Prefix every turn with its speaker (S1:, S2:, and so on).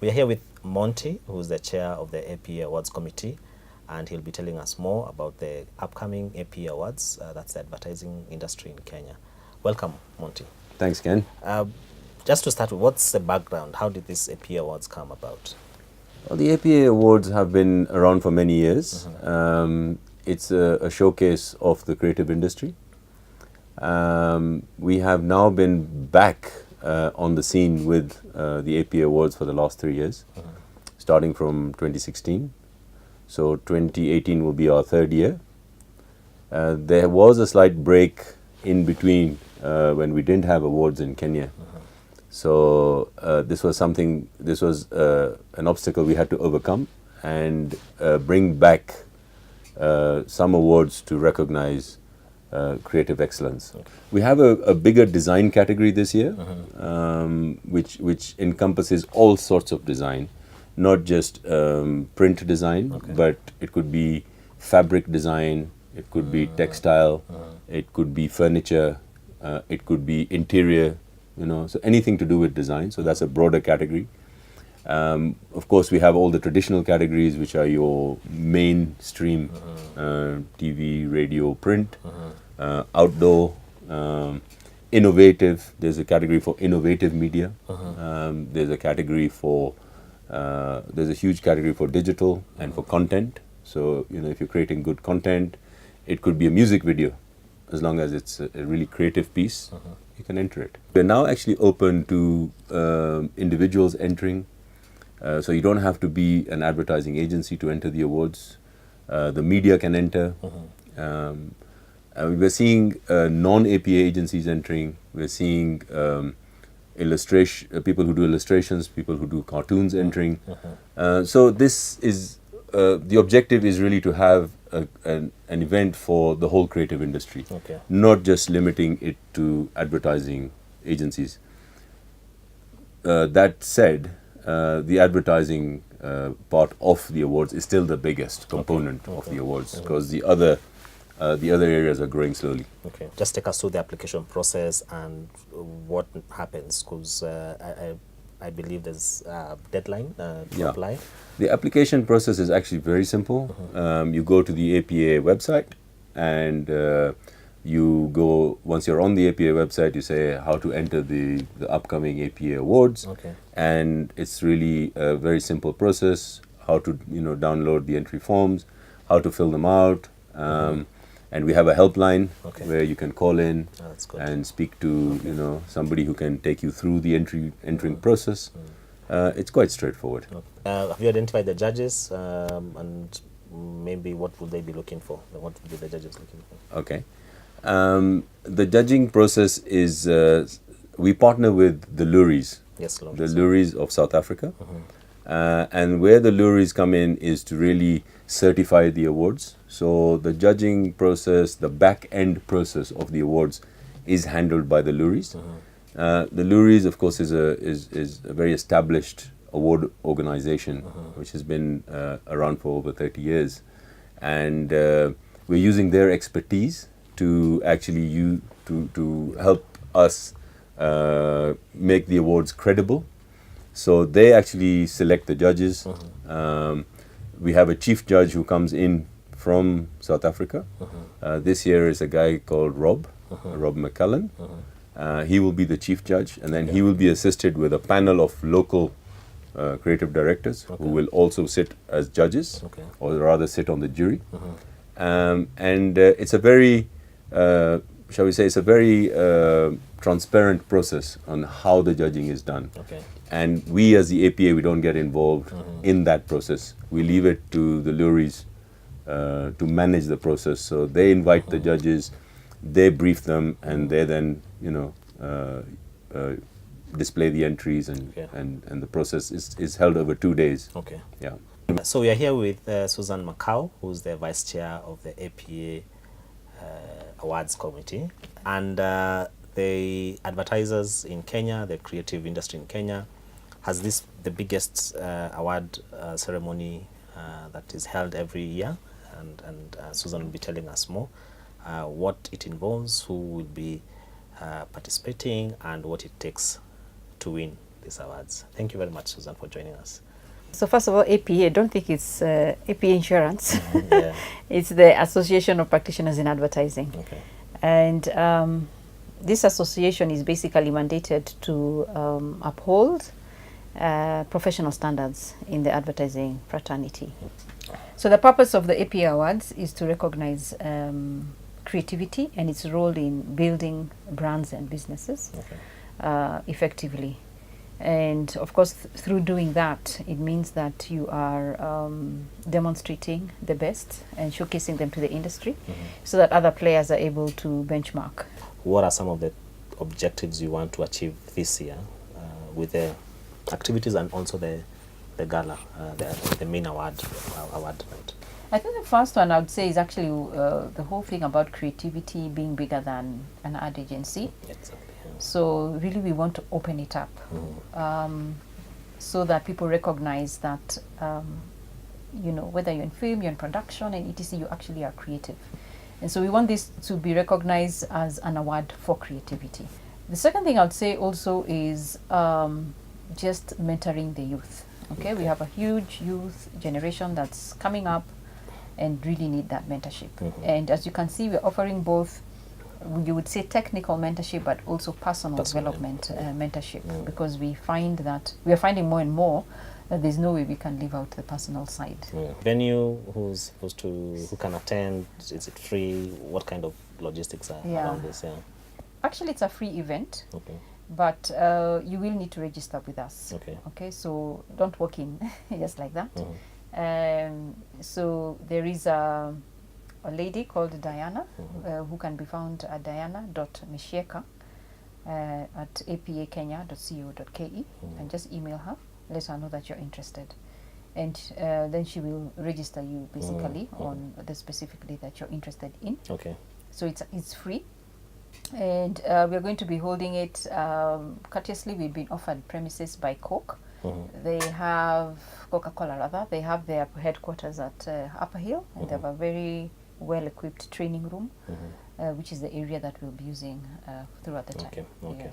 S1: We are here with Monty, who is the chair of the APA Awards Committee, and he'll be telling us more about the upcoming APA Awards, that's the advertising industry in Kenya. Welcome, Monty.
S2: Thanks, Ken.
S1: Just to start with, what's the background? How did this APA Awards come about?
S2: Well, the APA Awards have been around for many years. It's a showcase of the creative industry. We have now been back on the scene with the APA Awards for the last 3 years, starting from 2016. So 2018 will be our third year. There was a slight break in between when we didn't have awards in Kenya. So this was an obstacle we had to overcome and bring back some awards to recognize creative excellence. Okay. We have a bigger design category this year, which encompasses all sorts of design, not just print design, but it could be fabric design, it could be textile, it could be furniture, it could be interior, so anything to do with design. So that's a broader category. Of course, we have all the traditional categories, which are your mainstream TV, radio, print, outdoor, innovative. There's a category for innovative media. There's a category for there's a huge category for digital and for content. So if you're creating good content, it could be a music video, as long as it's a really creative piece. You can enter it. We're now actually open to individuals entering. So you don't have to be an advertising agency to enter the awards. The media can enter. We're seeing non-APA agencies entering. We're seeing people who do illustrations, people who do cartoons entering. So this is the objective is really to have an event for the whole creative industry, not just limiting it to advertising agencies. That said, the advertising part of the awards is still the biggest component of the awards, because the other areas are growing slowly.
S1: Okay, just take us through the application process and what happens, because I believe there's a deadline to apply.
S2: The application process is actually very simple. You go to the APA website, and you go, once you're on the APA website, you say how to enter the upcoming APA awards. And it's really a very simple process, how to download the entry forms, how to fill them out. And we have a helpline where you can call in and speak to somebody who can take you through the entering process. It's quite straightforward.
S1: Have you identified the judges, and maybe what would they be looking for? What would be the judges looking for?
S2: Okay. The judging process is, we partner with the Luries, the Luries of South Africa. And where the Luries come in is to really certify the awards. So the judging process, the back-end process of the awards is handled by the Luries. The Luries, of course, is a very established award organization, which has been around for over 30 years. And we're using their expertise to actually to help us make the awards credible. So they actually select the judges. We have a chief judge who comes in from South Africa. This year is a guy called Rob McCullen. He will be the chief judge, and then he will be assisted with a panel of local creative directors who will also sit as judges, or rather sit on the jury. And it's a very, shall we say, it's a very transparent process on how the judging is done. And we as the APA, we don't get involved in that process. We leave it to the Luries to manage the process. So they invite the judges, they brief them, and they then, display the entries, and the process is held over 2 days.
S1: So we are here with Susan Macau, who's the vice chair of the APA Awards Committee. And the advertisers in Kenya, the creative industry in Kenya, has the biggest award ceremony that is held every year. And Susan will be telling us more what it involves, who will be participating, and what it takes to win these awards. Thank you very much, Susan, for joining us.
S3: So first of all, APA, don't think it's APA Insurance.
S1: Yeah.
S3: It's the Association of Practitioners in Advertising.
S1: Okay.
S3: And this association is basically mandated to uphold professional standards in the advertising fraternity. So the purpose of the APA Awards is to recognize creativity and its role in building brands and businesses effectively. And of course, through doing that, it means that you are demonstrating the best and showcasing them to the industry so that other players are able to benchmark.
S1: What are some of the objectives you want to achieve this year with the activities and also the gala, the main award night?
S3: I think the first one I would say is actually the whole thing about creativity being bigger than an ad agency.
S1: Exactly. Yeah.
S3: So really we want to open it up so that people recognize that you know, whether you're in film, you're in production and etc., you actually are creative. And so we want this to be recognized as an award for creativity. The second thing I would say also is just mentoring the youth. Okay, we have a huge youth generation that's coming up and really need that mentorship. And as you can see, we're offering both, you would say technical mentorship, but also personal development mentorship, because we find that we are finding more and more that there's no way we can leave out the personal side.
S1: Venue, who's supposed to, who can attend? Is it free? What kind of logistics are around this? Yeah.
S3: Actually, it's a free event.
S1: Okay.
S3: But you will need to register with us. Okay, so don't walk in just like that. So there is a lady called Diana who can be found at diana.mishieka at apakenya.co.ke and just email her, let her know that you're interested. And then she will register you basically on the specific day that you're interested in.
S1: Okay.
S3: So it's free. And we're going to be holding it courteously. We've been offered premises by Coke. They have Coca-Cola rather. They have their headquarters at Upperhill, and they have a very well-equipped training room, which is the area that we'll be using throughout the time.
S1: Okay.